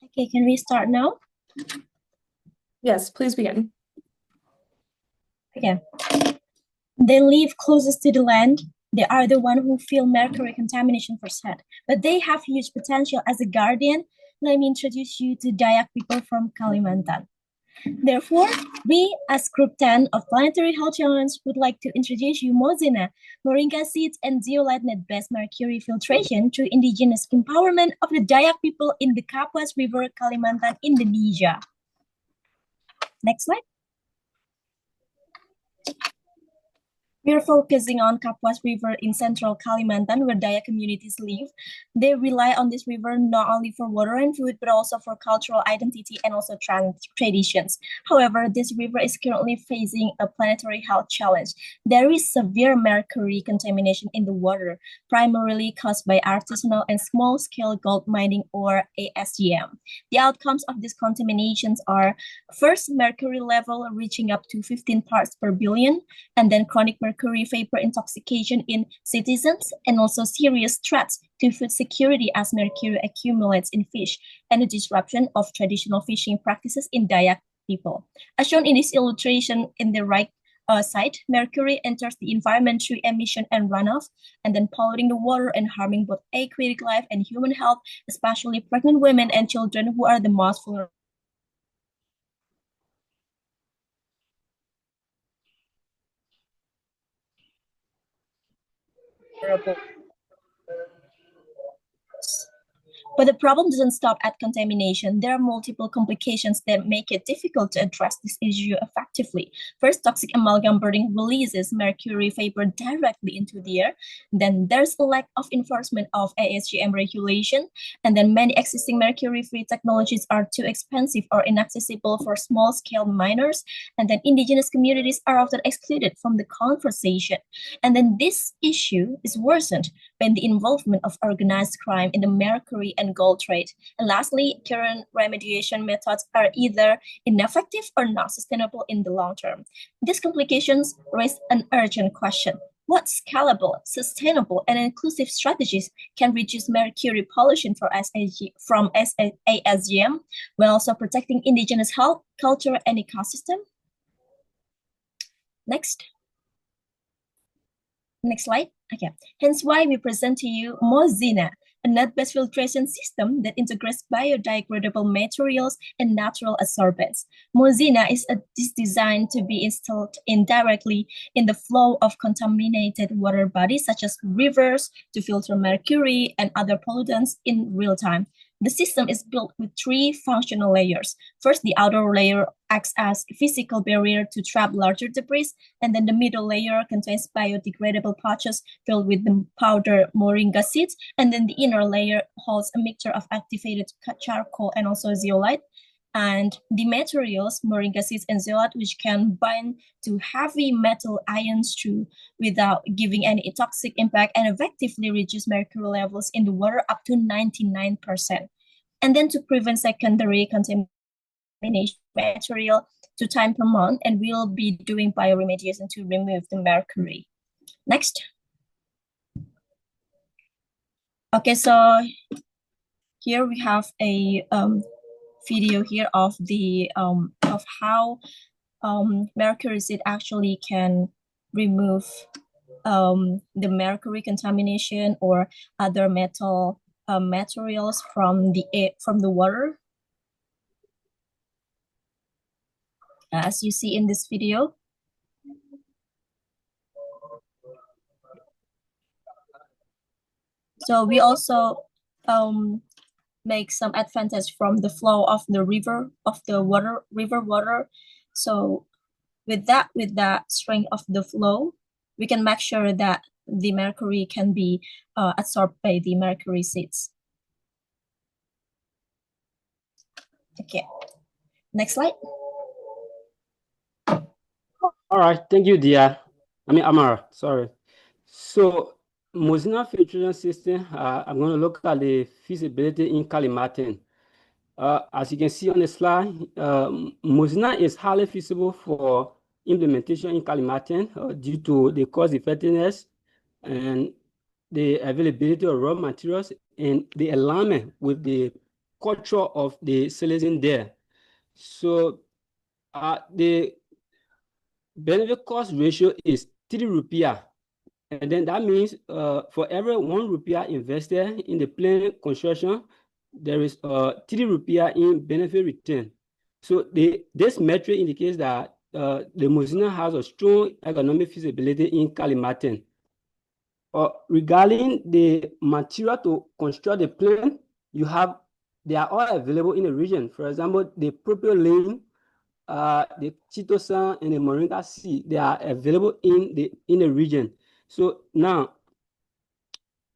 Okay, can we start now? Yes, please begin. Okay. They live closest to the land. They are the one who feel mercury contamination firsthand, but they have huge potential as a guardian. Let me introduce you to Dayak people from Kalimantan. Therefore, we as Group 10 of Planetary Health Alliance would like to introduce you Mozina, moringa seeds and zeolite net-based mercury filtration through indigenous empowerment of the Dayak people in the Kapuas River, Kalimantan, Indonesia. Next slide. We are focusing on Kapuas River in central Kalimantan, where Dayak communities live. They rely on this river not only for water and food, but also for cultural identity and also traditions. However, this river is currently facing a planetary health challenge. There is severe mercury contamination in the water, primarily caused by artisanal and small-scale gold mining, or ASGM. The outcomes of these contaminations are, first, mercury level reaching up to 15 parts per billion, and then chronic mercury vapor intoxication in citizens, and also serious threats to food security as mercury accumulates in fish, and the disruption of traditional fishing practices in Dayak people. As shown in this illustration in the right side, mercury enters the environment through emission and runoff, and then polluting the water and harming both aquatic life and human health, especially pregnant women and children who are the most vulnerable. But the problem doesn't stop at contamination. There are multiple complications that make it difficult to address this issue effectively. First, toxic amalgam burning releases mercury vapor directly into the air. Then there's a lack of enforcement of ASGM regulation. And then many existing mercury-free technologies are too expensive or inaccessible for small-scale miners. And then indigenous communities are often excluded from the conversation. And then this issue is worsened by the involvement of organized crime in the mercury and gold trade. And lastly, current remediation methods are either ineffective or not sustainable in the long term. These complications raise an urgent question. What scalable, sustainable, and inclusive strategies can reduce mercury pollution from ASGM while also protecting indigenous health, culture, and ecosystem? Next slide. Okay. Hence why we present to you Mozina, a net-based filtration system that integrates biodegradable materials and natural absorbents. Mozina is designed to be installed indirectly in the flow of contaminated water bodies, such as rivers, to filter mercury and other pollutants in real time. The system is built with three functional layers. First, the outer layer acts as a physical barrier to trap larger debris, and then the middle layer contains biodegradable pouches filled with the powdered moringa seeds, and then the inner layer holds a mixture of activated charcoal and also zeolite. And the materials, moringa seeds and zeolite, which can bind to heavy metal ions without giving any toxic impact and effectively reduce mercury levels in the water up to 99%. And then to prevent secondary contamination material 2 times per month, and we'll be doing bioremediation to remove the mercury. Next. Okay, so here we have a video here of the of how mercury seed actually can remove the mercury contamination or other metal materials from the water, as you see in this video. So we also make some advantage from the flow of the river water. So with that strength of the flow, we can make sure that the mercury can be absorbed by the mercury seeds. Okay, next slide. All right, thank you, Dia. Amara, sorry. So Mozina filtration system, I'm going to look at the feasibility in Kalimantan. As you can see on the slide, Mozina is highly feasible for implementation in Kalimantan due to the cost effectiveness and the availability of raw materials and the alignment with the culture of the citizen there. So the benefit cost ratio is 3 rupiah. And then that means for every 1 rupiah invested in the plane construction, there is 3 rupiah in benefit return. So this metric indicates that the Mozina has a strong economic feasibility in Kalimantan. Regarding the material to construct the plane, they are all available in the region. For example, the propylene, the chitosan, and the moringa seed, they are available in the region. So now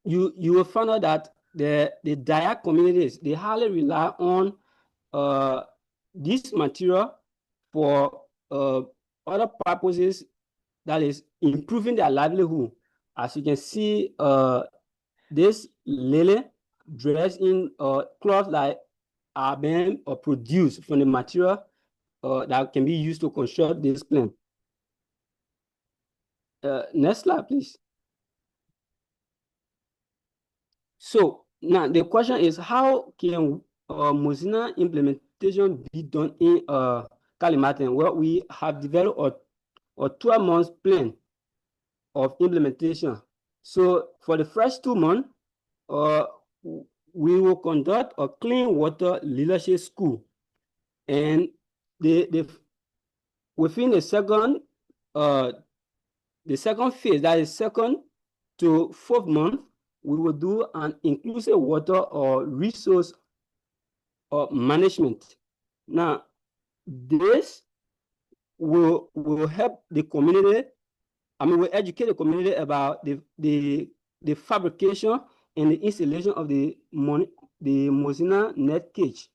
you will find out that the Dayak communities, they highly rely on this material for other purposes, that is improving their livelihood. As you can see, this lily dressed in cloth that are being produced from the material that can be used to construct this plane. Next slide, please. So now the question is, how can Mozina implementation be done in Kalimantan? Well, we have developed a 12-month plan of implementation. So for the first 2 months, we will conduct a clean water leadership school, and within the second phase, that is 2nd to 4th month, we will do an inclusive water or resource management. Now, this will help the community. We'll educate the community about the fabrication and the installation of the Mozina net cage.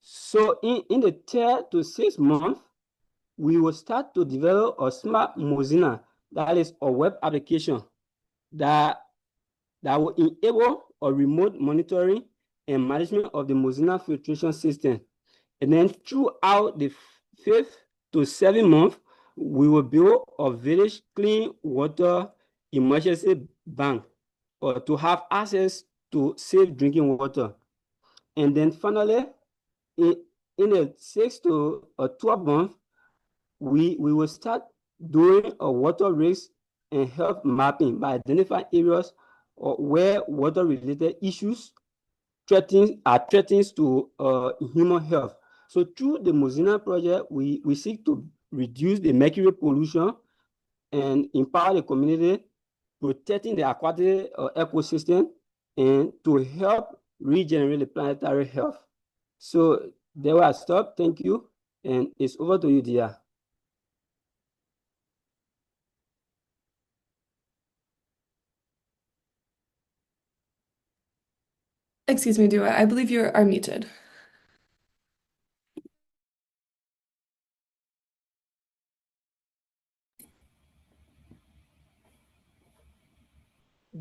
So in the 3rd to 6th month, we will start to develop a smart Mozina, that is a web application that will enable a remote monitoring and management of the Mozina filtration system. And then throughout the 5th to 7th month, we will build a village clean water emergency bank to have access to safe drinking water. And then finally, in the 6th to 12th month, we will start doing a water risk and health mapping by identifying areas where water-related issues are threats to human health. So through the Mozina project, we seek to reduce the mercury pollution and empower the community, protecting the aquatic ecosystem, and to help regenerate the planetary health. So there will I stop. Thank you. And it's over to you, Dia. Excuse me, Dua, I believe you are muted.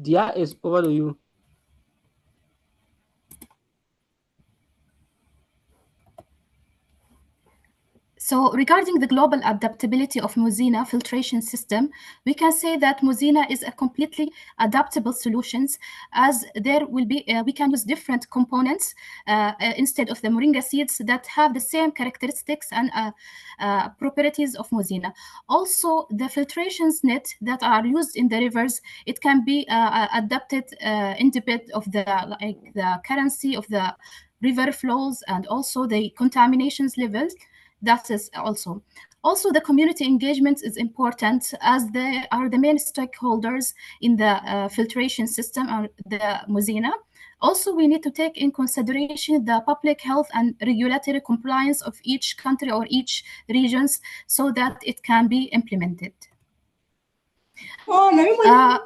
Dia, is over to you. So regarding the global adaptability of Mozina filtration system, we can say that Mozina is a completely adaptable solutions, as there will be, we can use different components instead of the moringa seeds that have the same characteristics and properties of Mozina. Also, the filtrations net that are used in the rivers, it can be adapted independent of the currency of the river flows and also the contaminations levels. That is also the community engagement is important, as they are the main stakeholders in the filtration system or the Mozina. Also, we need to take in consideration the public health and regulatory compliance of each country or each regions so that it can be implemented. Mozina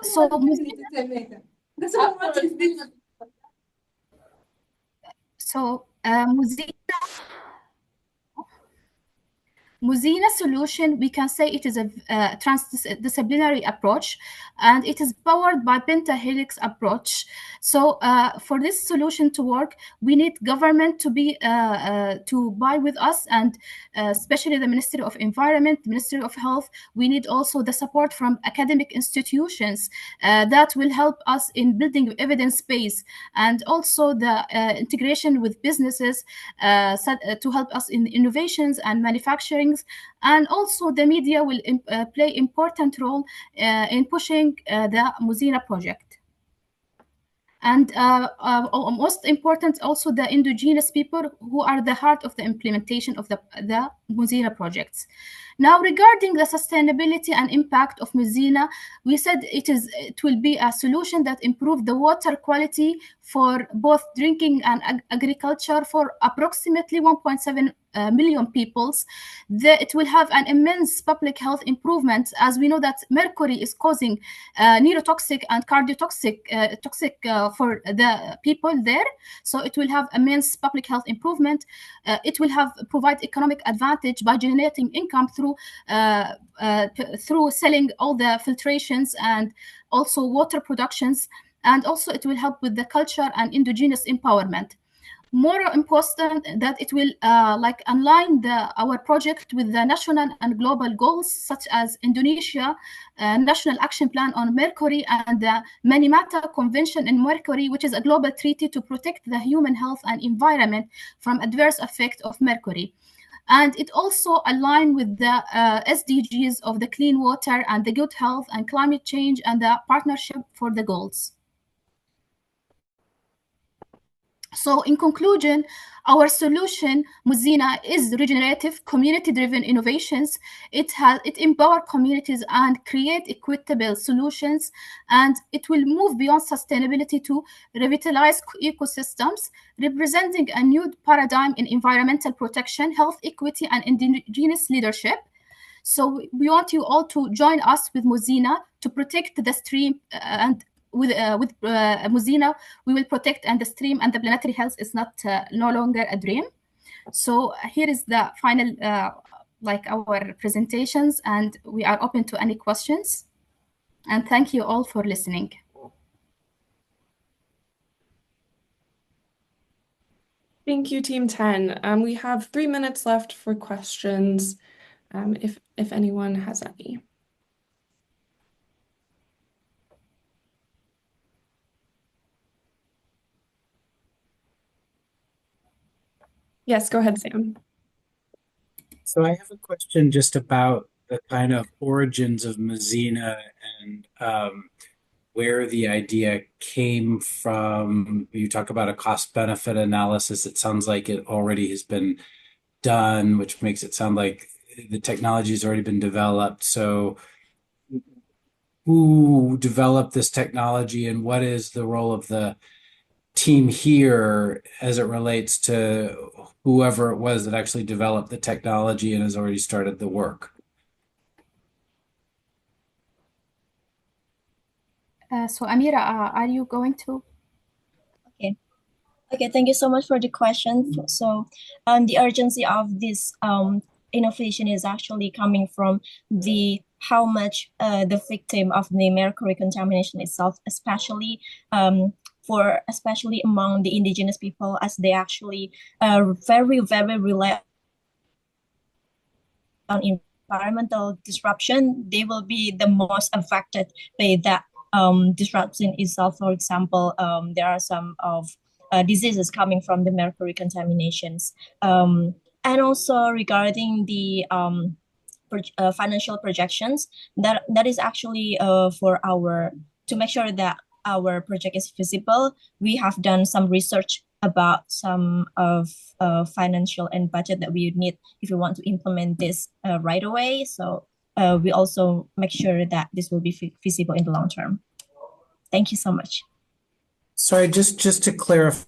Muzina solution, we can say it is a transdisciplinary approach, and it is powered by pentahelix approach. So for this solution to work, we need government to be to buy with us, and especially the Ministry of Environment, the Ministry of Health. We need also the support from academic institutions that will help us in building evidence base, and also the integration with businesses to help us in innovations and manufacturing. And also the media will play important role in pushing the Muzina project. And most important, also the indigenous people who are the heart of the implementation of the Muzina projects. Now, regarding the sustainability and impact of Muzina, we said it will be a solution that improves the water quality for both drinking and agriculture for approximately 1.7 million peoples. It will have an immense public health improvement, as we know that mercury is causing neurotoxic and cardiotoxic toxic for the people there. So it will have immense public health improvement. It will provide economic advantage by generating income through selling all the filtrations and also water productions. And also it will help with the culture and indigenous empowerment. More important, that it will align our project with the national and global goals, such as Indonesia National Action Plan on Mercury and the Minamata Convention in Mercury, which is a global treaty to protect the human health and environment from adverse effect of mercury. And it also aligns with the SDGs of the clean water and the good health and climate change and the partnership for the goals. So in conclusion, our solution, Muzina, is regenerative, community-driven innovations. It empowers communities and create equitable solutions, and it will move beyond sustainability to revitalize ecosystems, representing a new paradigm in environmental protection, health equity, and indigenous leadership. So we want you all to join us with Muzina to protect the stream and with Muzina, we will protect and the stream, and the planetary health is no longer a dream. So here is the final, our presentations, and we are open to any questions. And thank you all for listening. Thank you, Team 10. We have 3 minutes left for questions, if anyone has any. Yes, go ahead, Sam. So I have a question just about the kind of origins of Muzina and where the idea came from. You talk about a cost-benefit analysis. It sounds like it already has been done, which makes it sound like the technology has already been developed. So who developed this technology, and what is the role of the team here as it relates to whoever it was that actually developed the technology and has already started the work? So Amira, are you going to? Okay, thank you so much for the question. So the urgency of this innovation is actually coming from how much the victim of the mercury contamination itself, especially among the indigenous people, as they actually very, very rely on environmental disruption. They will be the most affected by that disruption itself. For example, there are some of diseases coming from the mercury contaminations. And also regarding the financial projections, that is actually to make sure that our project is feasible. We have done some research about some of financial and budget that we would need if we want to implement this right away. So we also make sure that this will be feasible in the long term. Thank you so much. Sorry, just to clarify,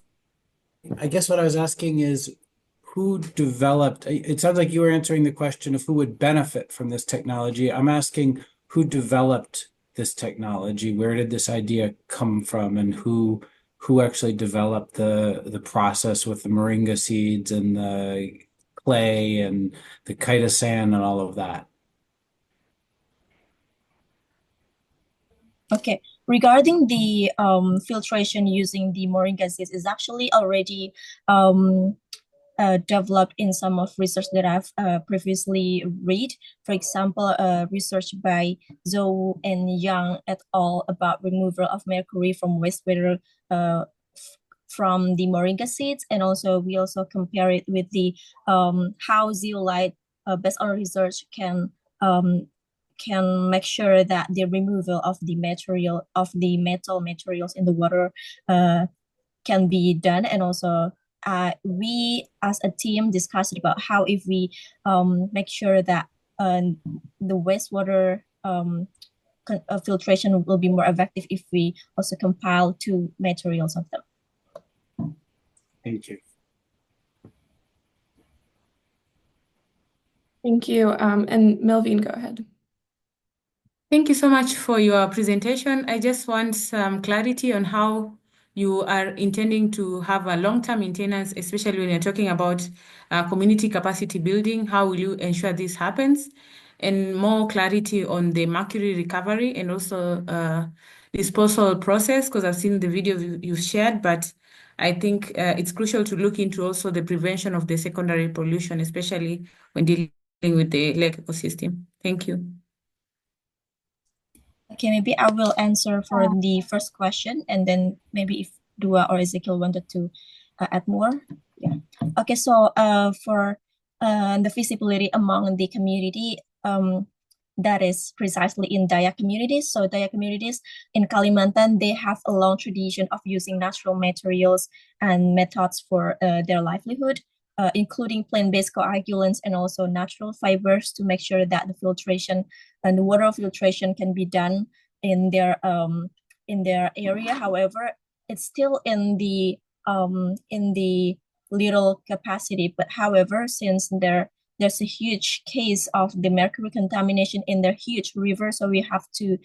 I guess what I was asking is who developed, it sounds like you were answering the question of who would benefit from this technology. I'm asking who developed this technology, where did this idea come from, and who actually developed the process with the moringa seeds and the clay and the chitosan and all of that? Okay, regarding the filtration using the moringa seeds is actually already developed in some of research that I've previously read. For example, research by Zhou and Yang et al. About removal of mercury from wastewater from the moringa seeds, and also we also compare it with the how zeolite, based on research, can make sure that the removal of the metal materials in the water can be done. And also we as a team discussed about how if we make sure that the wastewater filtration will be more effective if we also compile two materials of them. Thank you. Thank you. And Melvin, go ahead. Thank you so much for your presentation. I just want some clarity on how you are intending to have a long-term maintenance, especially when you're talking about community capacity building. How will you ensure this happens? And more clarity on the mercury recovery and also disposal process, because I've seen the video you've shared, but I think it's crucial to look into also the prevention of the secondary pollution, especially when dealing with the lake ecosystem. Thank you. Okay, maybe I will answer for the first question, and then maybe if Dua or Ezekiel wanted to add more. Yeah. Okay, so for the feasibility among the community, that is precisely in Dayak communities. So Dayak communities in Kalimantan, they have a long tradition of using natural materials and methods for their livelihood, including plant-based coagulants and also natural fibers to make sure that the filtration and the water filtration can be done in their area. However, it's still in the little capacity. But however, since there's a huge case of the mercury contamination in their huge river, so we have to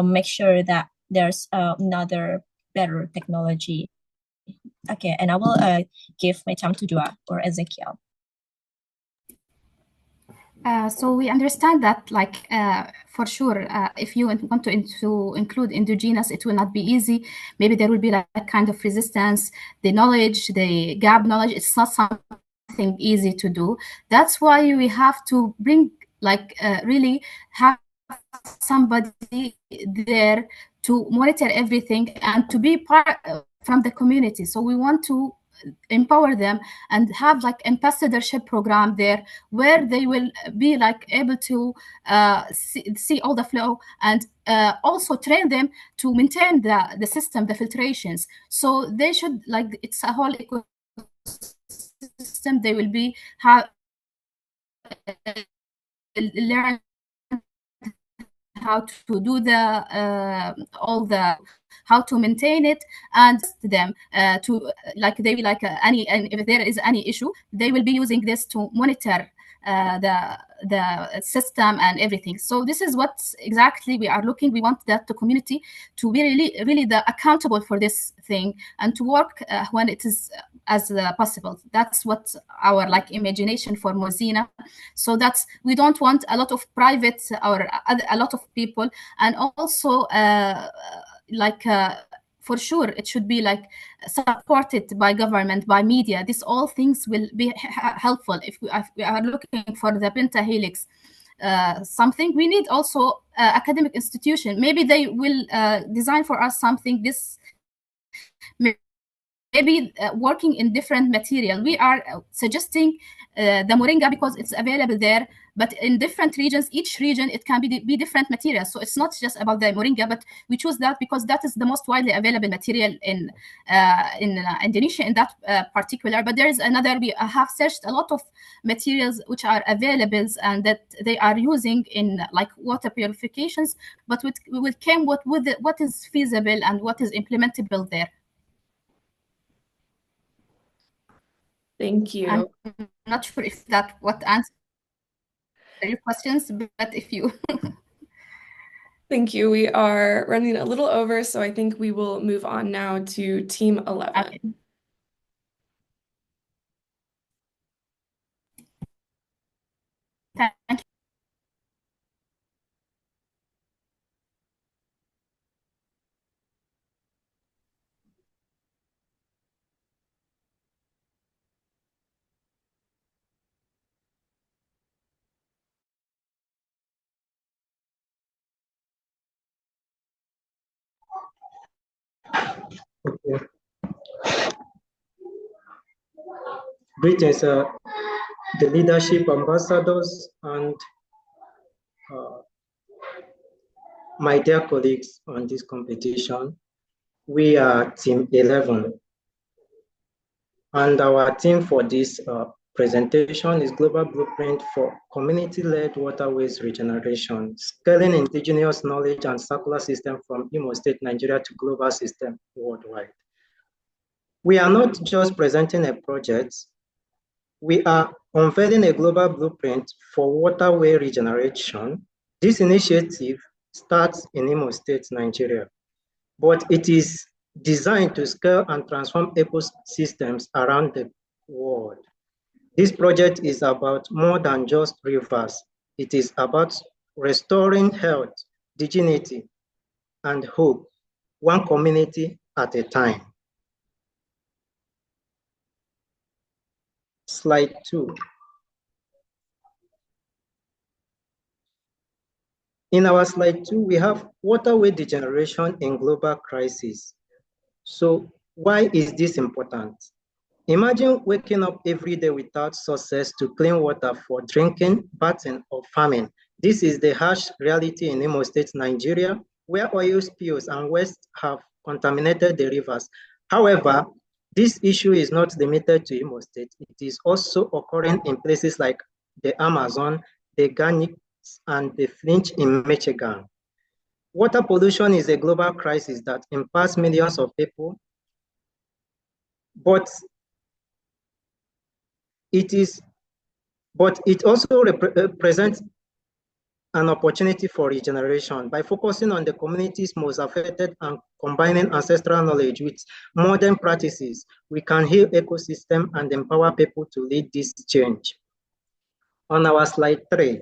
make sure that there's another better technology. Okay, and I will give my time to Dua or Ezekiel. So we understand that, like, for sure, if you want to include indigenous, it will not be easy. Maybe there will be like kind of resistance. The knowledge, the gap knowledge, it's not something easy to do. That's why we have to bring, like, really have somebody there to monitor everything and to be part from the community. So we want to empower them and have like ambassadorship program there where they will be like able to see all the flow and also train them to maintain the system, the filtrations. So they should, like, it's a whole ecosystem. They will be learn how to do how to maintain it, and them to, like, they will, like, and if there is any issue, they will be using this to monitor the system and everything. So this is what exactly we are looking. We want that the community to be really accountable for this thing and to work when it is as possible. That's what our, like, imagination for Mozina. So that's, we don't want a lot of private or a lot of people, and also for sure it should be like supported by government, by media. These all things will be helpful if we are looking for the pentahelix something. We need also academic institution. Maybe they will design for us something. This maybe working in different material. We are suggesting the moringa because it's available there, but in different regions, each region, it can be different materials. So it's not just about the moringa, but we choose that because that is the most widely available material in Indonesia in that particular. But there is another, we have searched a lot of materials which are available and that they are using in, like, water purifications, but we came with what is feasible and what is implementable there. Thank you. I'm not sure if that what answers your questions, but if you Thank you. We are running a little over, so I think we will move on now to Team 11. Okay. Thank you. Okay. Greetings, the leadership ambassadors and uh, my dear colleagues on this competition. We are Team 11, and our theme for this presentation is Global Blueprint for Community-Led Waterways Regeneration, Scaling Indigenous Knowledge and Circular System from Imo State, Nigeria to Global System worldwide. We are not just presenting a project, we are unveiling a global blueprint for waterway regeneration. This initiative starts in Imo State, Nigeria, but it is designed to scale and transform ecosystems around the world. This project is about more than just rivers. It is about restoring health, dignity, and hope, one community at a time. Slide 2. In our slide 2, we have waterway degeneration in global crisis. So why is this important? Imagine waking up every day without sources to clean water for drinking, bathing, or farming. This is the harsh reality in Imo State, Nigeria, where oil spills and waste have contaminated the rivers. However, this issue is not limited to Imo State. It is also occurring in places like the Amazon, the Ghanaians, and the Flint in Michigan. Water pollution is a global crisis that impacts millions of people, but it also represents an opportunity for regeneration. By focusing on the communities most affected and combining ancestral knowledge with modern practices, we can heal ecosystem and empower people to lead this change. On our slide 3,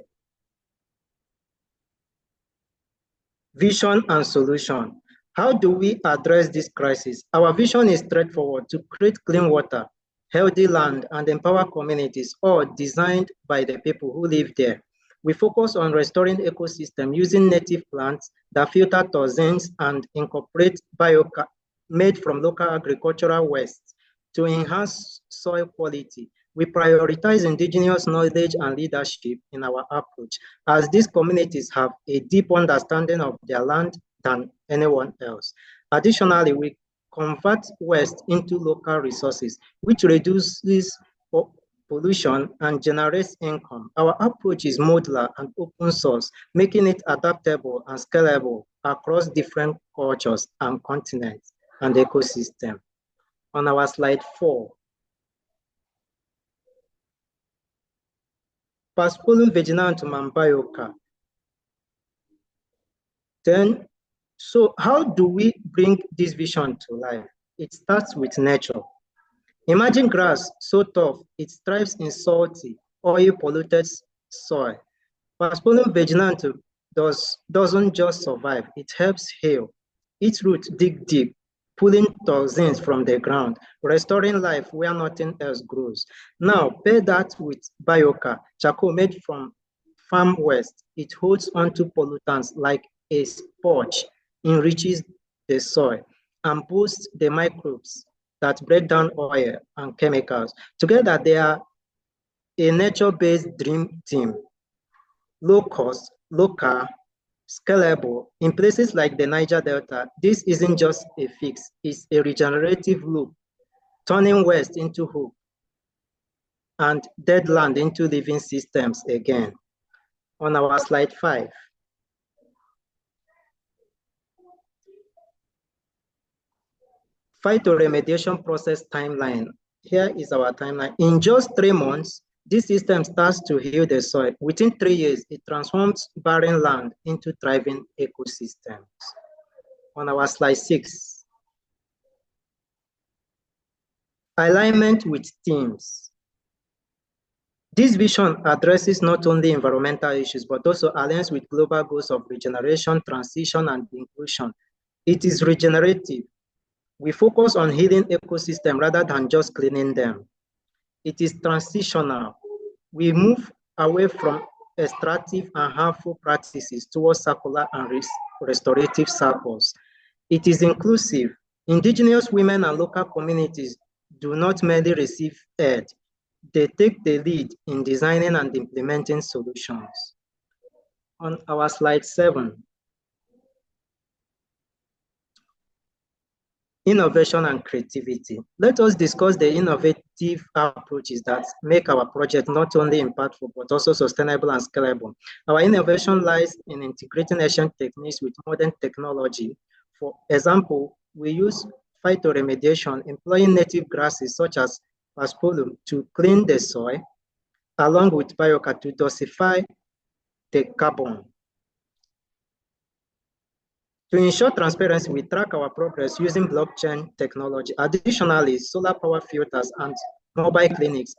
vision and solution. How do we address this crisis? Our vision is straightforward: to create clean water, healthy land, and empower communities, all designed by the people who live there. We focus on restoring ecosystem using native plants that filter toxins and incorporate biogas made from local agricultural waste to enhance soil quality. We prioritize indigenous knowledge and leadership in our approach, as these communities have a deep understanding of their land than anyone else. Additionally, we convert waste into local resources, which reduces pollution and generates income. Our approach is modular and open source, making it adaptable and scalable across different cultures and continents and ecosystems. On our slide 4, Paspolum Veginantum and Bioca. Then, so how do we bring this vision to life? It starts with nature. Imagine grass so tough, it thrives in salty, oil-polluted soil. Paspolum Veginantum doesn't just survive, it helps heal. Its roots dig deep, pulling toxins from the ground, restoring life where nothing else grows. Now, pair that with Bioca, charcoal made from farm waste. It holds onto pollutants like a sponge, enriches the soil, and boosts the microbes that break down oil and chemicals. Together, they are a nature-based dream team. Low cost, local, scalable. In places like the Niger Delta, this isn't just a fix, it's a regenerative loop, turning waste into hope and dead land into living systems again. On our slide 5. Phytoremediation process timeline. Here is our timeline. In just 3 months, this system starts to heal the soil. Within 3 years, it transforms barren land into thriving ecosystems. On our slide 6. Alignment with teams. This vision addresses not only environmental issues, but also aligns with global goals of regeneration, transition, and inclusion. It is regenerative. We focus on healing ecosystems rather than just cleaning them. It is transitional. We move away from extractive and harmful practices towards circular and restorative cycles. It is inclusive. Indigenous women and local communities do not merely receive aid, they take the lead in designing and implementing solutions. On our slide 7, innovation and creativity. Let us discuss the innovative approaches that make our project not only impactful, but also sustainable and scalable. Our innovation lies in integrating ancient techniques with modern technology. For example, we use phytoremediation, employing native grasses such as paspalum to clean the soil, along with biochar to dosify the carbon. To ensure transparency, we track our progress using blockchain technology. Additionally, solar power filters and mobile clinics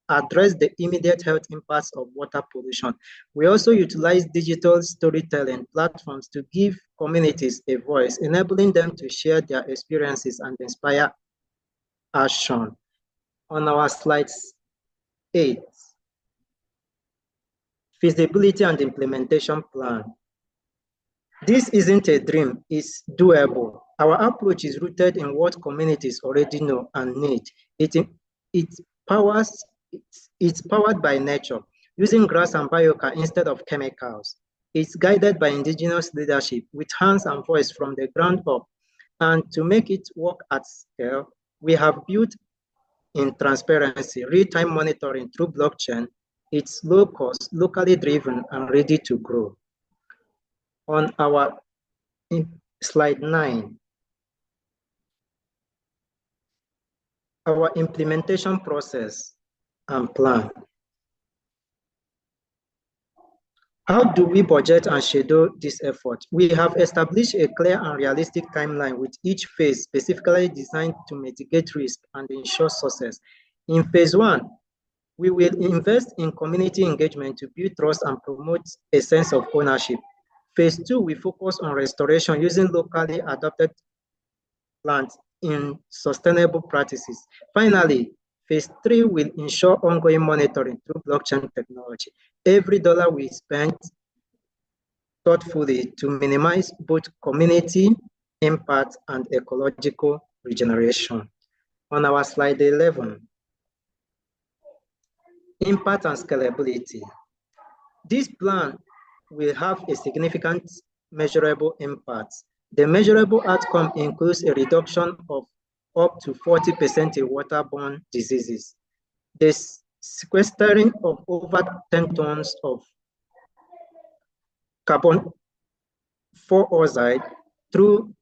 address the immediate health impacts of water pollution. We also utilize digital storytelling platforms to give communities a voice, enabling them to share their experiences and inspire action. On our slide 8, feasibility and implementation plan. This isn't a dream, it's doable. Our approach is rooted in what communities already know and need. It's powered by nature, using grass and biochar instead of chemicals. It's guided by indigenous leadership with hands and voice from the ground up. And to make it work at scale, we have built in transparency, real-time monitoring through blockchain. It's low cost, locally driven, and ready to grow. On our slide 9, our implementation process and plan. How do we budget and schedule this effort? We have established a clear and realistic timeline with each phase specifically designed to mitigate risk and ensure success. In phase 1, we will invest in community engagement to build trust and promote a sense of ownership. Phase 2, we focus on restoration using locally adopted plants in sustainable practices. Finally, phase 3 will ensure ongoing monitoring through blockchain technology. Every dollar we spend thoughtfully to minimize both community impact and ecological regeneration. On our slide 11, impact and scalability. This plan will have a significant measurable impact. The measurable outcome includes a reduction of up to 40% in waterborne diseases, the sequestering of over 10 tons of carbon dioxide through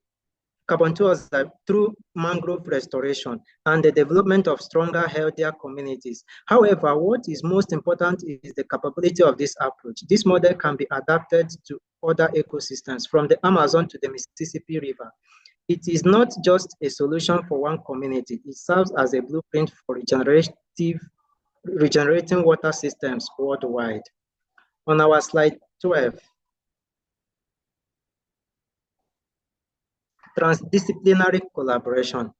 mangrove restoration, and the development of stronger, healthier communities. However, what is most important is the capability of this approach. This model can be adapted to other ecosystems from the Amazon to the Mississippi River. It is not just a solution for one community. It serves as a blueprint for regenerating water systems worldwide. On our slide 12, transdisciplinary collaboration.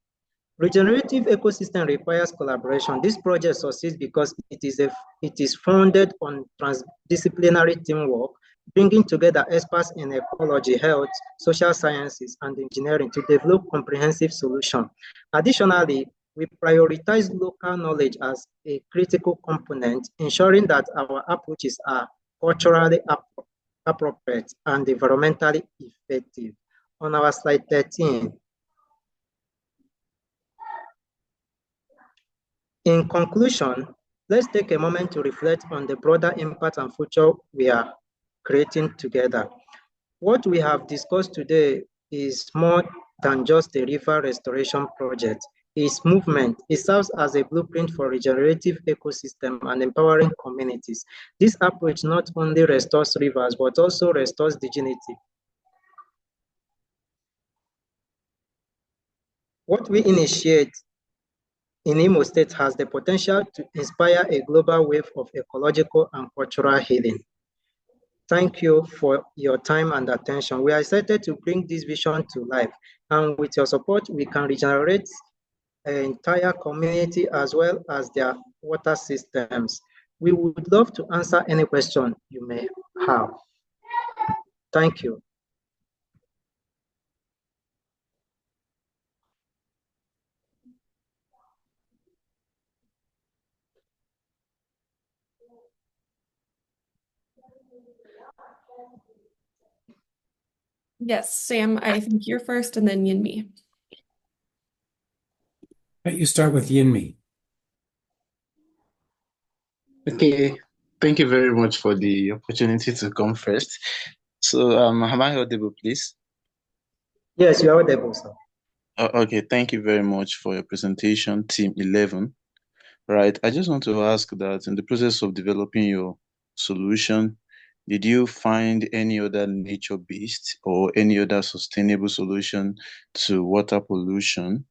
Regenerative ecosystem requires collaboration. This project succeeds because it is founded on transdisciplinary teamwork, bringing together experts in ecology, health, social sciences, and engineering to develop comprehensive solutions. Additionally, we prioritize local knowledge as a critical component, ensuring that our approaches are culturally appropriate and environmentally effective. On our slide 13. In conclusion, let's take a moment to reflect on the broader impact and future we are creating together. What we have discussed today is more than just a river restoration project. It's movement. It serves as a blueprint for regenerative ecosystem and empowering communities. This approach not only restores rivers, but also restores dignity. What we initiate in Imo State has the potential to inspire a global wave of ecological and cultural healing. Thank you for your time and attention. We are excited to bring this vision to life, and with your support, we can regenerate an entire community as well as their water systems. We would love to answer any question you may have. Thank you. Yes, Sam, I think you're first and then Yinmi. Why don't you start with Yinmi? Okay, thank you very much for the opportunity to come first. So, am I audible, please? Yes, you are audible, sir. Okay, thank you very much for your presentation, Team 11. Right, I just want to ask that in the process of developing your solution, did you find any other nature-based or any other sustainable solution to water pollution?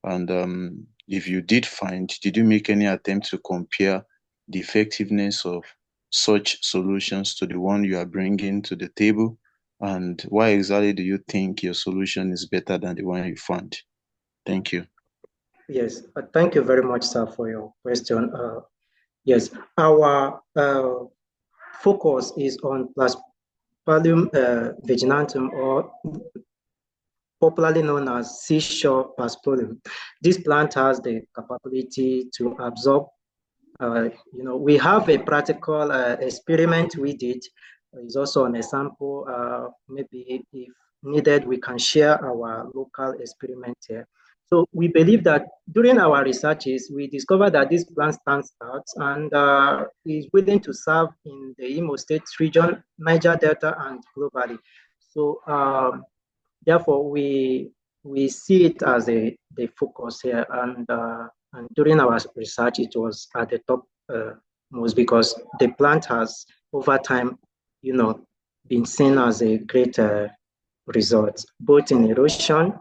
And if you did find, did you make any attempt to compare the effectiveness of such solutions to the one you are bringing to the table? And why exactly do you think your solution is better than the one you found? Thank you. Yes, thank you very much, sir, for your question. Yes, our focus is on Plasmodium vaginatum, or popularly known as seashore plasmodium. This plant has the capability to absorb. We have a practical experiment we did. It's also an example. Maybe if needed, we can share our local experiment here. So we believe that during our researches, we discovered that this plant stands out and is willing to serve in the Imo State region, Niger Delta, and globally. So therefore, we see it as the focus here, and during our research, it was at the top most because the plant has over time, been seen as a great result, both in erosion,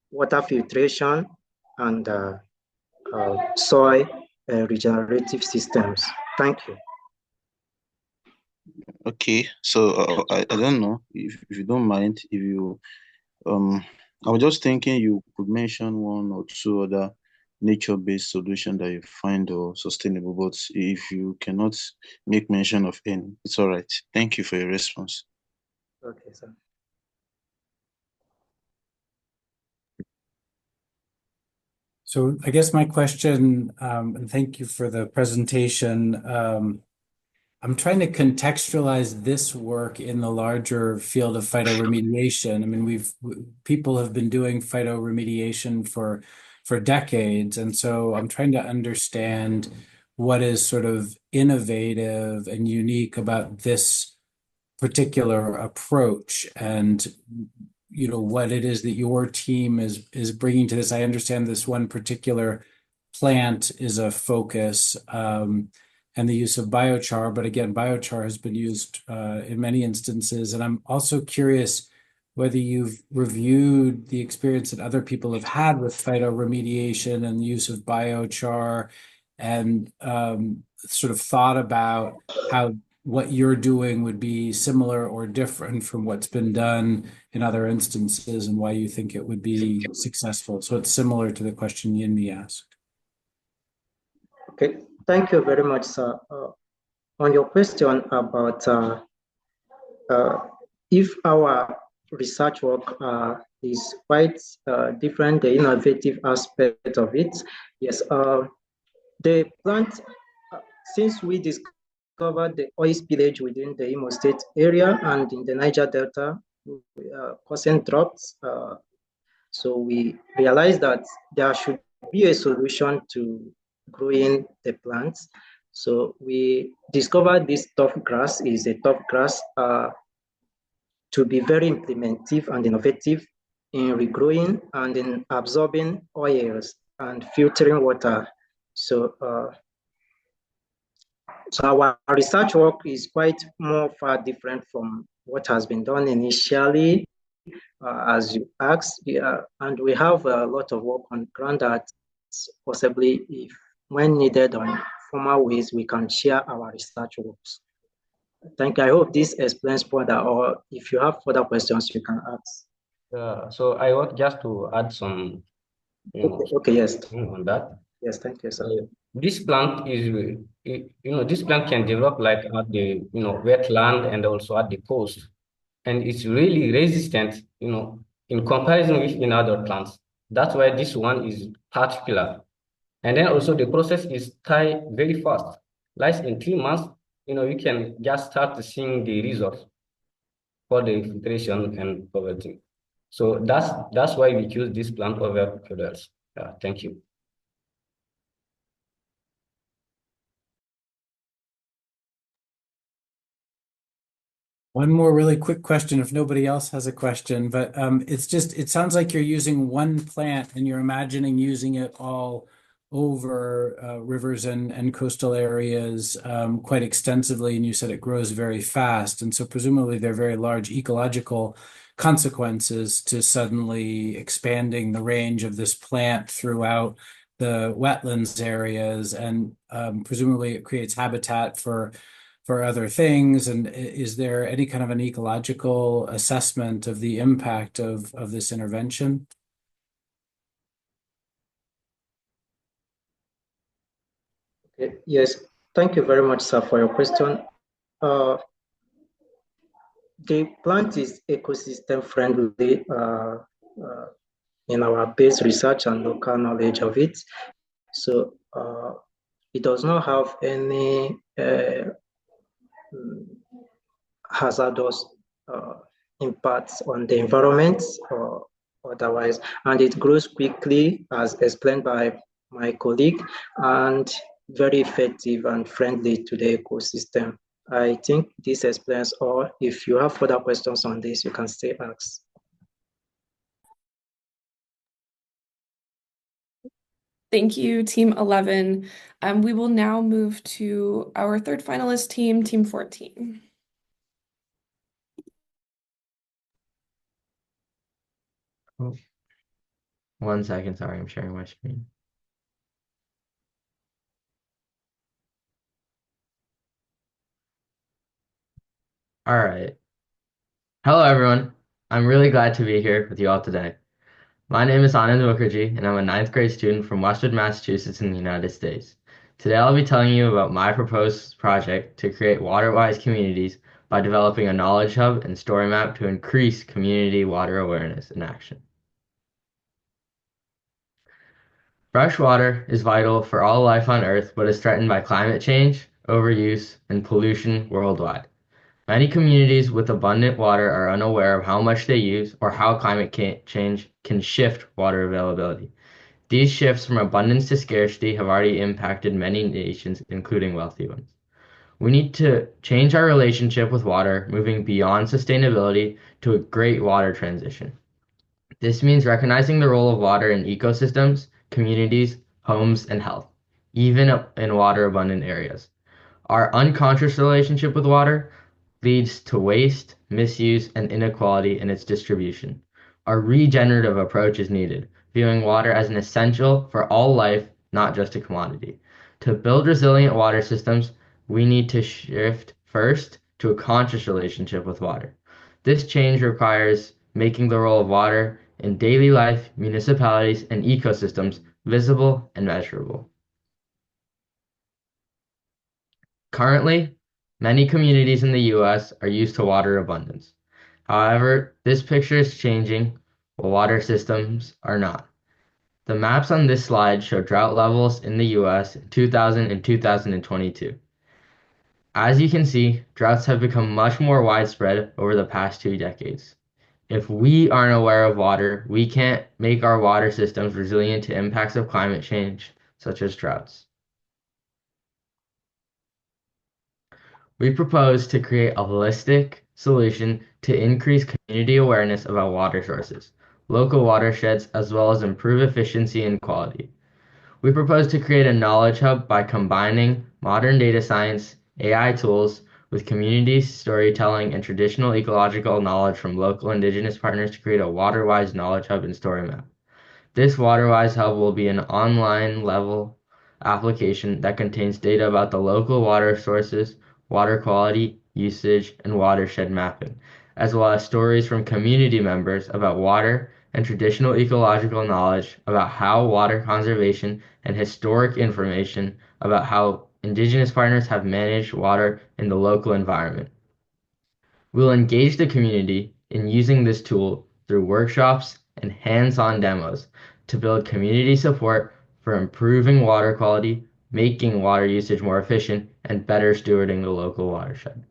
water filtration, and soil regenerative systems. Thank you. Okay, so I don't know if you don't mind, if you I was just thinking you could mention one or two other nature-based solution that you find or sustainable, but if you cannot make mention of any, it's all right. Thank you for your response. Okay, sir. So I guess my question, and thank you for the presentation. I'm trying to contextualize this work in the larger field of phytoremediation. I mean, people have been doing phytoremediation for decades, and so I'm trying to understand what is sort of innovative and unique about this particular approach, and what it is that your team is bringing to this. I understand this one particular plant is a focus, and the use of biochar, but again, biochar has been used in many instances. And I'm also curious whether you've reviewed the experience that other people have had with phytoremediation and the use of biochar, and sort of thought about how what you're doing would be similar or different from what's been done in other instances, and why you think it would be successful. So it's similar to the question Yinmi asked. Okay, thank you very much, sir. On your question about if our research work is quite different, the innovative aspect of it, yes, the plant, since we discovered the oil spillage within the Imo State area and in the Niger Delta, causing droughts, so we realized that there should be a solution to growing the plants. So we discovered this tough grass is a tough grass to be very implementive and innovative in regrowing and in absorbing oils and filtering water. So, so our research work is quite far different from what has been done initially, as you asked, and we have a lot of work on ground that possibly if when needed on formal ways, we can share our research works. Thank you. I hope this explains further, or if you have further questions, you can ask. So I want just to add some, Okay, yes. On that. Yes, thank you, sir. This plant is, this plant can develop like at the, wetland and also at the coast, and it's really resistant, in comparison with in other plants. That's why this one is particular. And then also the process is tied very fast. Like in 3 months, you can just start seeing the results for the infiltration and everything. So that's why we choose this plant over others. Thank you. One more really quick question if nobody else has a question, but it sounds like you're using one plant and you're imagining using it all over rivers and coastal areas quite extensively, and you said it grows very fast. And so presumably there are very large ecological consequences to suddenly expanding the range of this plant throughout the wetlands areas, and presumably it creates habitat for other things. And is there any kind of an ecological assessment of the impact of this intervention? Okay. Yes, thank you very much, sir, for your question. The plant is ecosystem friendly in our base research and local knowledge of it. So it does not have any hazardous impacts on the environment or otherwise, and it grows quickly, as explained by my colleague, and very effective and friendly to the ecosystem. I think this explains all. If you have further questions on this, you can still ask. Thank you, Team 11. We will now move to our third finalist team, Team 14. Oh. 1 second, sorry, I'm sharing my screen. All right. Hello, everyone. I'm really glad to be here with you all today. My name is Anand Mukherjee, and I'm a 9th grade student from Westwood, Massachusetts in the United States. Today, I'll be telling you about my proposed project to create water-wise communities by developing a knowledge hub and story map to increase community water awareness and action. Fresh water is vital for all life on Earth, but is threatened by climate change, overuse, and pollution worldwide. Many communities with abundant water are unaware of how much they use or how climate change can shift water availability. These shifts from abundance to scarcity have already impacted many nations, including wealthy ones. We need to change our relationship with water, moving beyond sustainability to a great water transition. This means recognizing the role of water in ecosystems, communities, homes, and health, even in water-abundant areas. Our unconscious relationship with water leads to waste, misuse, and inequality in its distribution. A regenerative approach is needed, viewing water as an essential for all life, not just a commodity. To build resilient water systems, we need to shift first to a conscious relationship with water. This change requires making the role of water in daily life, municipalities, and ecosystems visible and measurable. Currently, many communities in the U.S. are used to water abundance. However, this picture is changing while water systems are not. The maps on this slide show drought levels in the U.S. in 2000 and 2022. As you can see, droughts have become much more widespread over the past 2 decades. If we aren't aware of water, we can't make our water systems resilient to impacts of climate change, such as droughts. We propose to create a holistic solution to increase community awareness about water sources, local watersheds, as well as improve efficiency and quality. We propose to create a knowledge hub by combining modern data science, AI tools, with community storytelling and traditional ecological knowledge from local indigenous partners to create a water-wise knowledge hub and story map. This WaterWise Hub will be an online level application that contains data about the local water sources, water quality, usage, and watershed mapping, as well as stories from community members about water and traditional ecological knowledge about how water conservation and historic information about how Indigenous partners have managed water in the local environment. We'll engage the community in using this tool through workshops and hands-on demos to build community support for improving water quality, making water usage more efficient, and better stewarding the local watershed.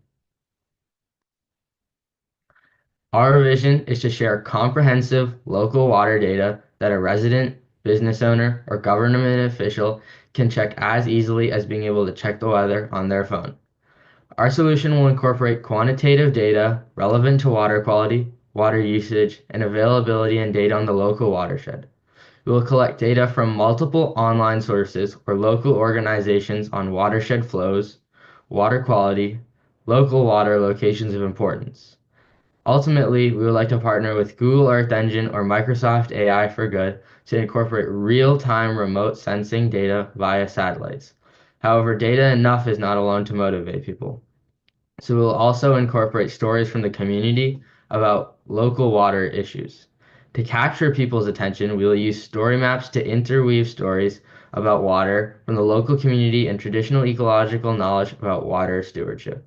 Our vision is to share comprehensive local water data that a resident, business owner, or government official can check as easily as being able to check the weather on their phone. Our solution will incorporate quantitative data relevant to water quality, water usage, and availability and data on the local watershed. We will collect data from multiple online sources or local organizations on watershed flows, water quality, local water locations of importance. Ultimately, we would like to partner with Google Earth Engine or Microsoft AI for Good to incorporate real-time remote sensing data via satellites. However, data enough is not alone to motivate people. So we'll also incorporate stories from the community about local water issues. To capture people's attention, we will use story maps to interweave stories about water from the local community and traditional ecological knowledge about water stewardship.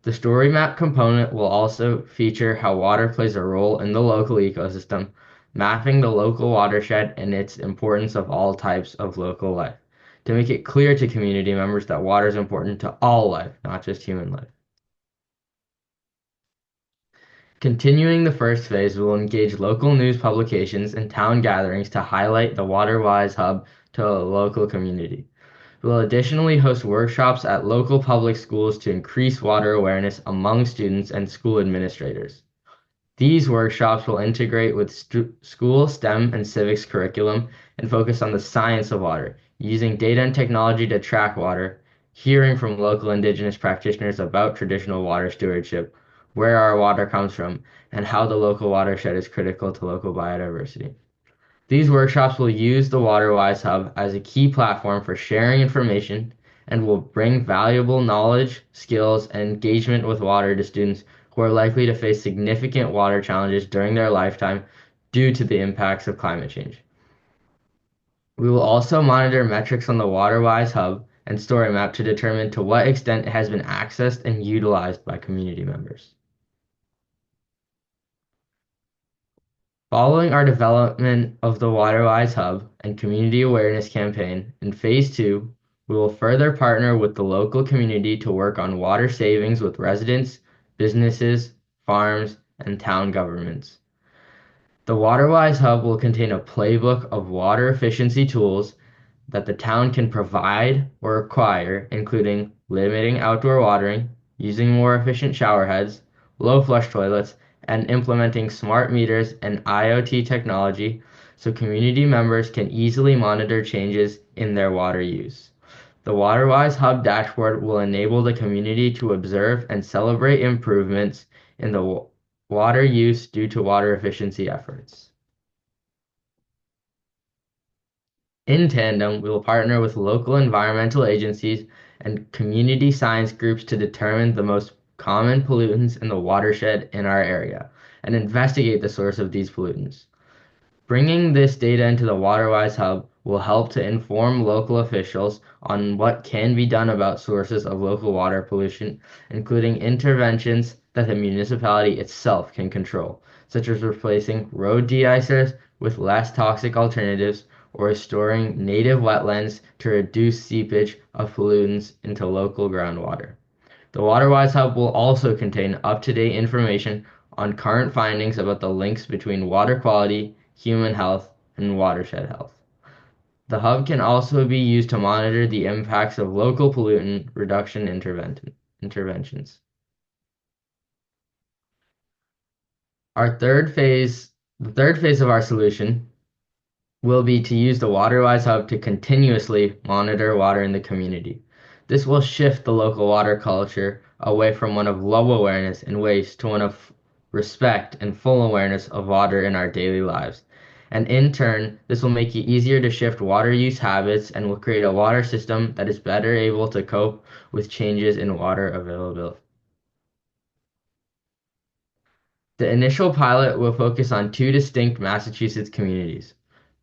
The story map component will also feature how water plays a role in the local ecosystem, mapping the local watershed and its importance of all types of local life, to make it clear to community members that water is important to all life, not just human life. Continuing the first phase, we will engage local news publications and town gatherings to highlight the WaterWise Hub to the local community. We will additionally host workshops at local public schools to increase water awareness among students and school administrators. These workshops will integrate with school STEM and civics curriculum and focus on the science of water, using data and technology to track water, hearing from local Indigenous practitioners about traditional water stewardship, where our water comes from, and how the local watershed is critical to local biodiversity. These workshops will use the WaterWise Hub as a key platform for sharing information and will bring valuable knowledge, skills, and engagement with water to students who are likely to face significant water challenges during their lifetime due to the impacts of climate change. We will also monitor metrics on the WaterWise Hub and story map to determine to what extent it has been accessed and utilized by community members. Following our development of the WaterWise Hub and community awareness campaign, in Phase 2, we will further partner with the local community to work on water savings with residents, businesses, farms, and town governments. The WaterWise Hub will contain a playbook of water efficiency tools that the town can provide or acquire, including limiting outdoor watering, using more efficient shower heads, low flush toilets, and implementing smart meters and IoT technology so community members can easily monitor changes in their water use. The WaterWise Hub dashboard will enable the community to observe and celebrate improvements in the water use due to water efficiency efforts. In tandem, we will partner with local environmental agencies and community science groups to determine the most common pollutants in the watershed in our area and investigate the source of these pollutants. Bringing this data into the WaterWise Hub will help to inform local officials on what can be done about sources of local water pollution, including interventions that the municipality itself can control, such as replacing road de-icers with less toxic alternatives or restoring native wetlands to reduce seepage of pollutants into local groundwater. The WaterWise Hub will also contain up-to-date information on current findings about the links between water quality, human health, and watershed health. The hub can also be used to monitor the impacts of local pollutant reduction interventions. The third phase of our solution will be to use the WaterWise Hub to continuously monitor water in the community. This will shift the local water culture away from one of low awareness and waste to one of respect and full awareness of water in our daily lives. And in turn, this will make it easier to shift water use habits and will create a water system that is better able to cope with changes in water availability. The initial pilot will focus on two distinct Massachusetts communities: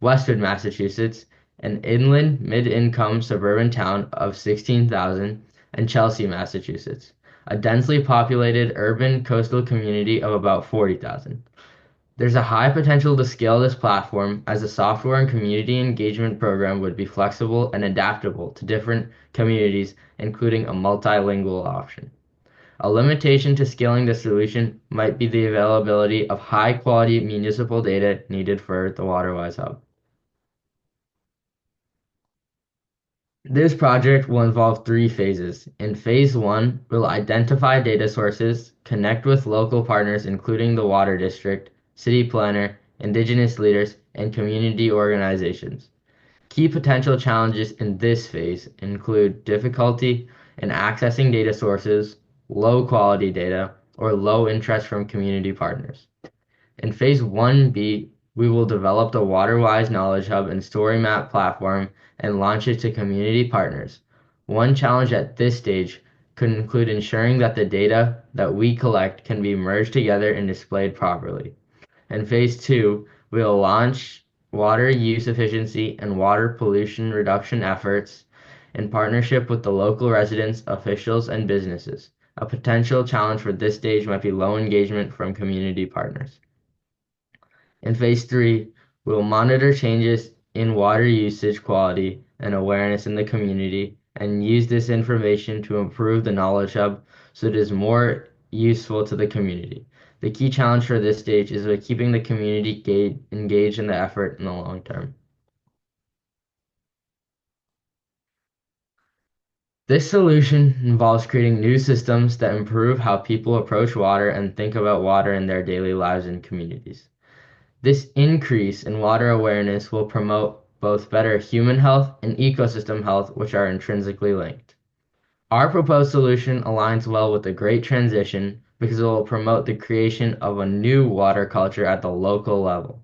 Westwood, Massachusetts, an inland mid-income suburban town of 16,000, and Chelsea, Massachusetts, a densely populated urban coastal community of about 40,000. There's a high potential to scale this platform as the software and community engagement program would be flexible and adaptable to different communities, including a multilingual option. A limitation to scaling the solution might be the availability of high-quality municipal data needed for the WaterWise Hub. This project will involve three phases. In phase 1, we'll identify data sources, connect with local partners including the Water District, City Planner, Indigenous leaders, and community organizations. Key potential challenges in this phase include difficulty in accessing data sources, low quality data, or low interest from community partners. In phase 1B, we will develop the WaterWise Knowledge Hub and Story Map platform and launch it to community partners. One challenge at this stage could include ensuring that the data that we collect can be merged together and displayed properly. In phase 2, we will launch water use efficiency and water pollution reduction efforts in partnership with the local residents, officials, and businesses. A potential challenge for this stage might be low engagement from community partners. In phase 3, we will monitor changes in water usage quality and awareness in the community and use this information to improve the Knowledge Hub so it is more useful to the community. The key challenge for this stage is by keeping the community engaged in the effort in the long term. This solution involves creating new systems that improve how people approach water and think about water in their daily lives and communities. This increase in water awareness will promote both better human health and ecosystem health, which are intrinsically linked. Our proposed solution aligns well with the Great Transition because it will promote the creation of a new water culture at the local level.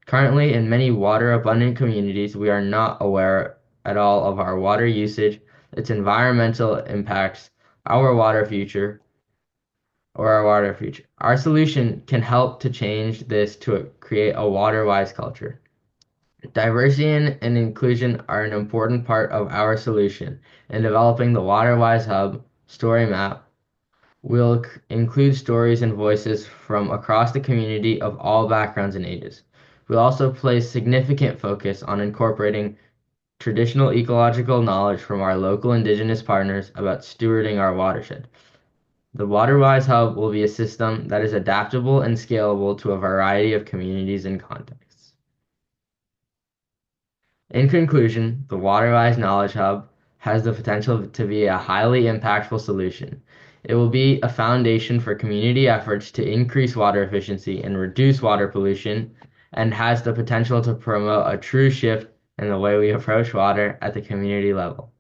Currently, in many water-abundant communities, we are not aware at all of our water usage, its environmental impacts, our water future, Our solution can help to change this to create a water-wise culture. Diversity and inclusion are an important part of our solution. In developing the WaterWise Hub story map, we'll include stories and voices from across the community of all backgrounds and ages. We'll also place significant focus on incorporating traditional ecological knowledge from our local Indigenous partners about stewarding our watershed. The WaterWise Hub will be a system that is adaptable and scalable to a variety of communities and contexts. In conclusion, the WaterWise Knowledge Hub has the potential to be a highly impactful solution. It will be a foundation for community efforts to increase water efficiency and reduce water pollution, and has the potential to promote a true shift in the way we approach water at the community level.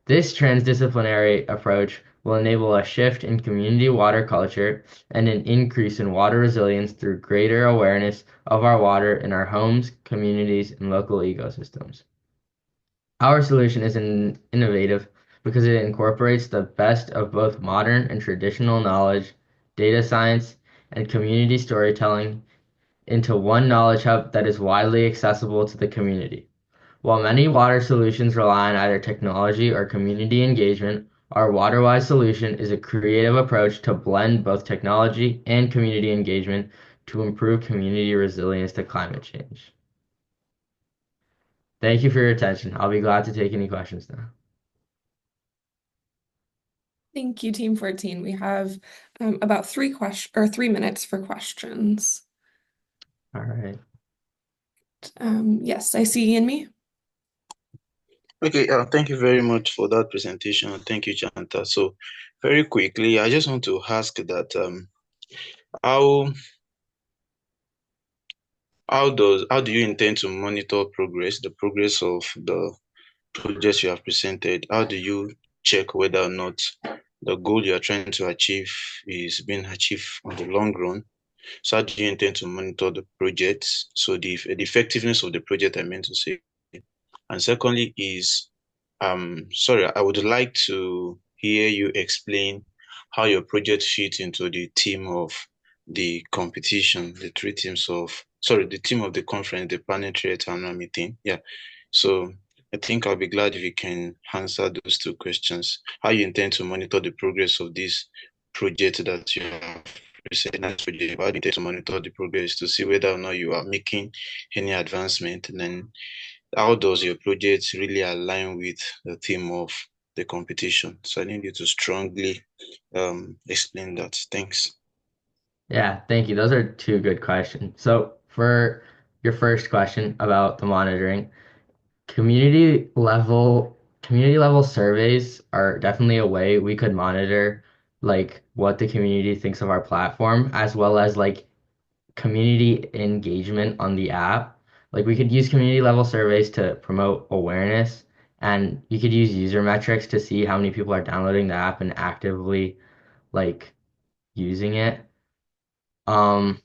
This transdisciplinary approach will enable a shift in community water culture and an increase in water resilience through greater awareness of our water in our homes, communities, and local ecosystems. Our solution is innovative because it incorporates the best of both modern and traditional knowledge, data science, and community storytelling into one knowledge hub that is widely accessible to the community. While many water solutions rely on either technology or community engagement, our WaterWise solution is a creative approach to blend both technology and community engagement to improve community resilience to climate change. Thank you for your attention. I'll be glad to take any questions now. Thank you, Team 14. We have about 3 minutes for questions. All right. Yes, I see Yanmi. Okay, thank you very much for that presentation. Thank you, Janta. So very quickly, I just want to ask that how do you intend to monitor the progress of the projects you have presented? How do you check whether or not the goal you are trying to achieve is being achieved on the long run? So how do you intend to monitor the projects? So the effectiveness of the project, I meant to say. And secondly is, sorry, I would like to hear you explain how your project fits into the theme of the competition, the theme of the conference, the Planetary Health Annual Meeting. Yeah. So I think I'll be glad if you can answer those two questions. How you intend to monitor the progress of this project that you have project, how do you intend to monitor the progress to see whether or not you are making any advancement, and then how does your project really align with the theme of the competition? So I need you to strongly explain that. Thanks. Yeah, thank you. Those are two good questions. So for your first question about the monitoring, community level surveys are definitely a way we could monitor like what the community thinks of our platform, as well as like community engagement on the app. Like we could use community level surveys to promote awareness, and you could use user metrics to see how many people are downloading the app and actively like using it. Um,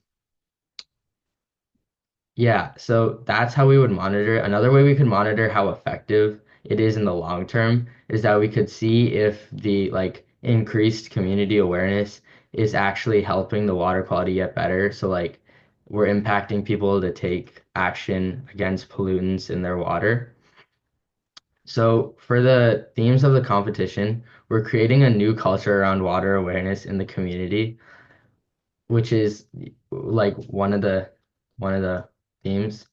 Yeah, so that's how we would monitor. Another way we could monitor how effective it is in the long term is that we could see if the like increased community awareness is actually helping the water quality get better. So like we're impacting people to take action against pollutants in their water. So for the themes of the competition, we're creating a new culture around water awareness in the community, which is like one of the themes.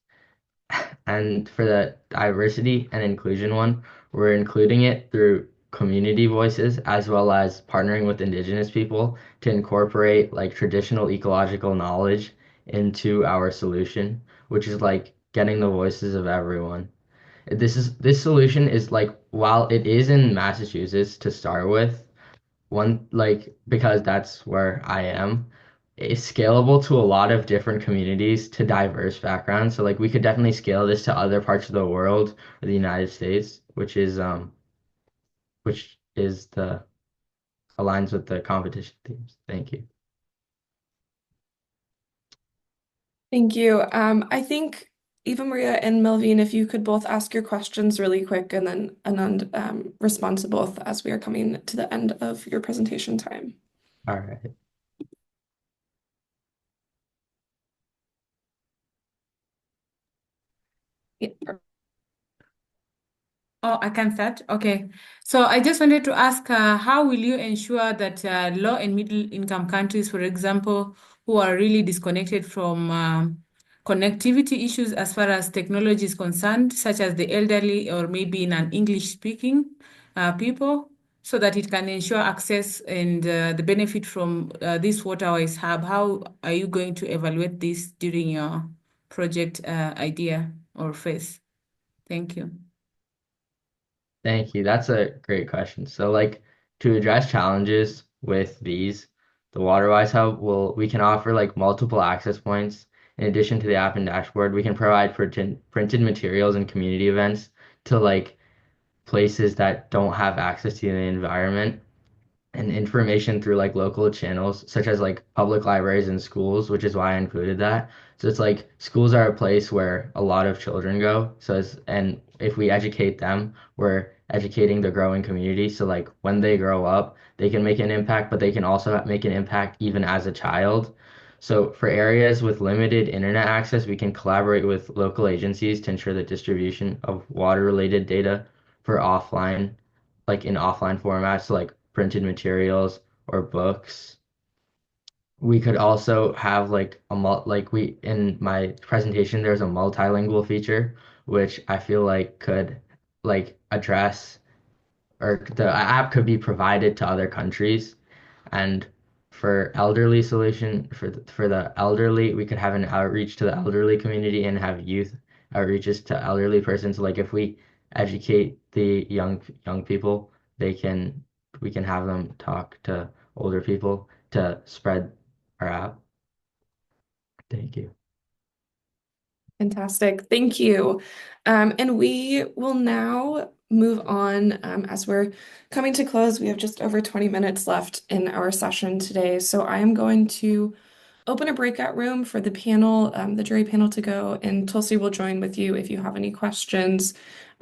And for the diversity and inclusion one, we're including it through community voices as well as partnering with indigenous people to incorporate like traditional ecological knowledge into our solution, which is like getting the voices of everyone. This solution is like while it is in Massachusetts to start with, one like because that's where I am, it's scalable to a lot of different communities to diverse backgrounds. So like we could definitely scale this to other parts of the world or the United States, which is the aligns with the competition themes. Thank you. Thank you. I think Eva Maria and Melvin, if you could both ask your questions really quick, and then Anand respond to both as we are coming to the end of your presentation time. All right. Yeah. Oh, I can start. Okay. So I just wanted to ask, how will you ensure that low and middle income countries, for example, who are really disconnected from connectivity issues as far as technology is concerned, such as the elderly or maybe non-English speaking people, so that it can ensure access and the benefit from this waterways hub? How are you going to evaluate this during your project idea or phase? Thank you. Thank you. That's a great question. So like to address challenges with these, the WaterWise Hub we can offer like multiple access points. In addition to the app and dashboard, we can provide printed materials and community events to like places that don't have access to the environment, and information through like local channels such as like public libraries and schools, which is why I included that. So it's like schools are a place where a lot of children go. And if we educate them, we're educating the growing community. So like when they grow up, they can make an impact, but they can also make an impact even as a child. So for areas with limited internet access, we can collaborate with local agencies to ensure the distribution of water related data for offline, like in offline formats, so like printed materials or books. We could also have like like we in my presentation there's a multilingual feature which I feel like could like address, or the app could be provided to other countries. And for elderly solution for the elderly, we could have an outreach to the elderly community and have youth outreaches to elderly persons. Like if we educate the young people, we can have them talk to older people to spread our app. Thank you. Fantastic. Thank you. And we will now move on as we're coming to close. We have just over 20 minutes left in our session today. So I am going to open a breakout room for the panel, the jury panel to go, and Tulsi will join with you if you have any questions.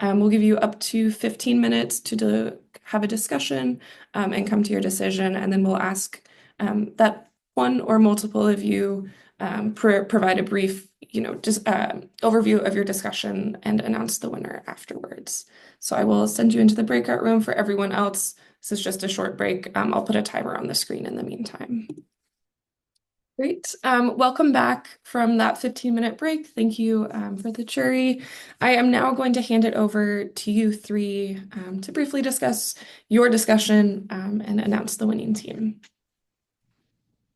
We'll give you up to 15 minutes to have a discussion and come to your decision, and then we'll ask that one or multiple of you provide a brief, just overview of your discussion and announce the winner afterwards. So I will send you into the breakout room. For everyone else, this is just a short break. I'll put a timer on the screen in the meantime. Great. Welcome back from that 15-minute break. Thank you for the jury. I am now going to hand it over to you three to briefly discuss your discussion and announce the winning team.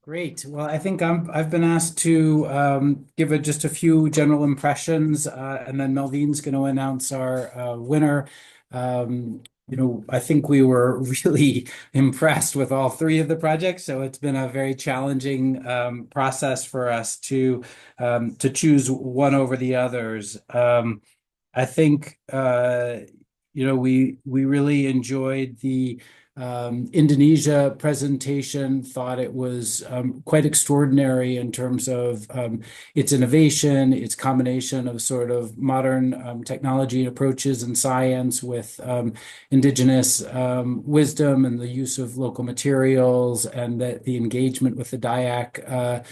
Great. Well, I think I've been asked to give just a few general impressions, and then Melvine's going to announce our winner. I think we were really impressed with all three of the projects, so it's been a very challenging process for us to choose one over the others. I think we really enjoyed the Indonesia presentation, thought it was quite extraordinary in terms of its innovation, its combination of sort of modern technology approaches and science with indigenous wisdom and the use of local materials, and that the engagement with the Dayak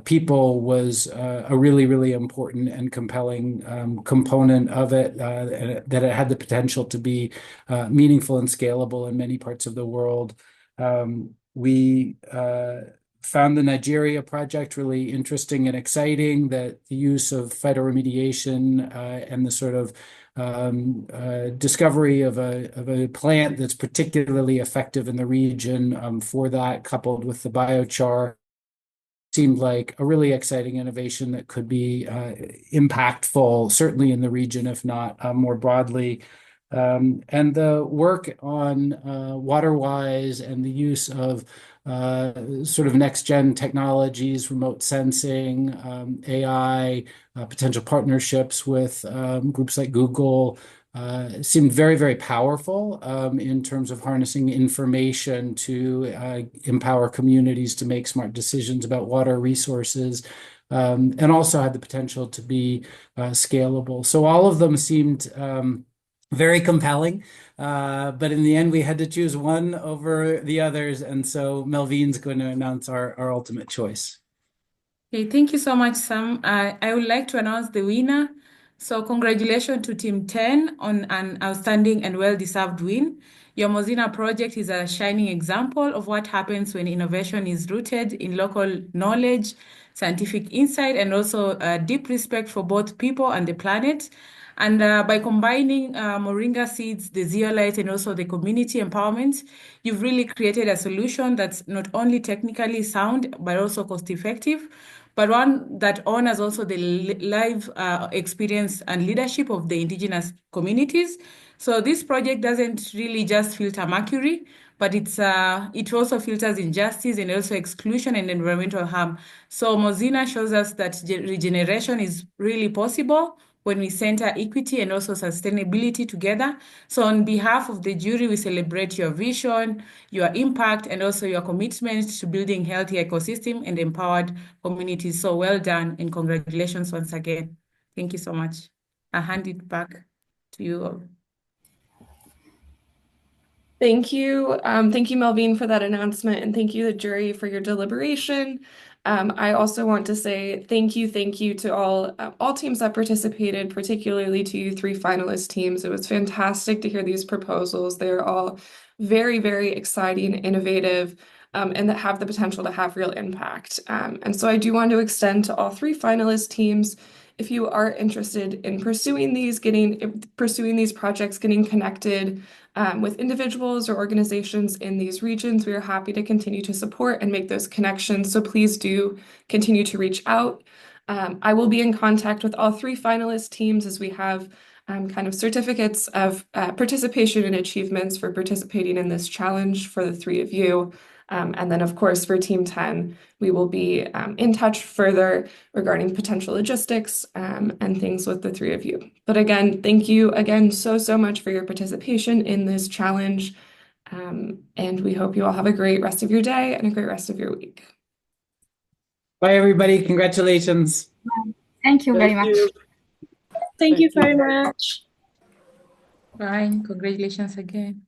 people was a really, really important and compelling component of it, that it had the potential to be meaningful and scalable in many parts of the world. We found the Nigeria project really interesting and exciting, that the use of phytoremediation and the sort of discovery of a plant that's particularly effective in the region for that, coupled with the biochar, seemed like a really exciting innovation that could be impactful, certainly in the region, if not more broadly. And the work on WaterWise and the use of sort of next-gen technologies, remote sensing, AI, potential partnerships with groups like Google, seemed very, very powerful in terms of harnessing information to empower communities to make smart decisions about water resources, and also had the potential to be scalable. So all of them seemed very compelling, but in the end, we had to choose one over the others, and so Melvine's going to announce our ultimate choice. Okay, thank you so much, Sam. I would like to announce the winner. So congratulations to Team 10 on an outstanding and well-deserved win. Your Mozina project is a shining example of what happens when innovation is rooted in local knowledge, scientific insight, and also deep respect for both people and the planet. And by combining moringa seeds, the zeolite, and also the community empowerment, you've really created a solution that's not only technically sound, but also cost-effective, but one that honors also the live experience and leadership of the indigenous communities. So this project doesn't really just filter mercury, but it also filters injustice and also exclusion and environmental harm. So Mozina shows us that regeneration is really possible when we center equity and also sustainability together. So on behalf of the jury, we celebrate your vision, your impact, and also your commitment to building healthy ecosystem and empowered communities. So well done and congratulations once again. Thank you so much. I hand it back to you all. Thank you. Thank you, Melvine, for that announcement, and thank you, the jury, for your deliberation. I also want to say thank you to all teams that participated, particularly to you three finalist teams. It was fantastic to hear these proposals. They're all very, very exciting, innovative, and that have the potential to have real impact. And so I do want to extend to all three finalist teams, if you are interested in pursuing these projects, getting connected with individuals or organizations in these regions, we are happy to continue to support and make those connections. So please do continue to reach out. I will be in contact with all three finalist teams as we have kind of certificates of participation and achievements for participating in this challenge for the three of you. And then, of course, for Team 10, we will be in touch further regarding potential logistics and things with the three of you. But again, thank you again so much for your participation in this challenge. And we hope you all have a great rest of your day and a great rest of your week. Bye, everybody. Congratulations. Thank you very Thank much. you. Thank you very much. Bye. Congratulations again.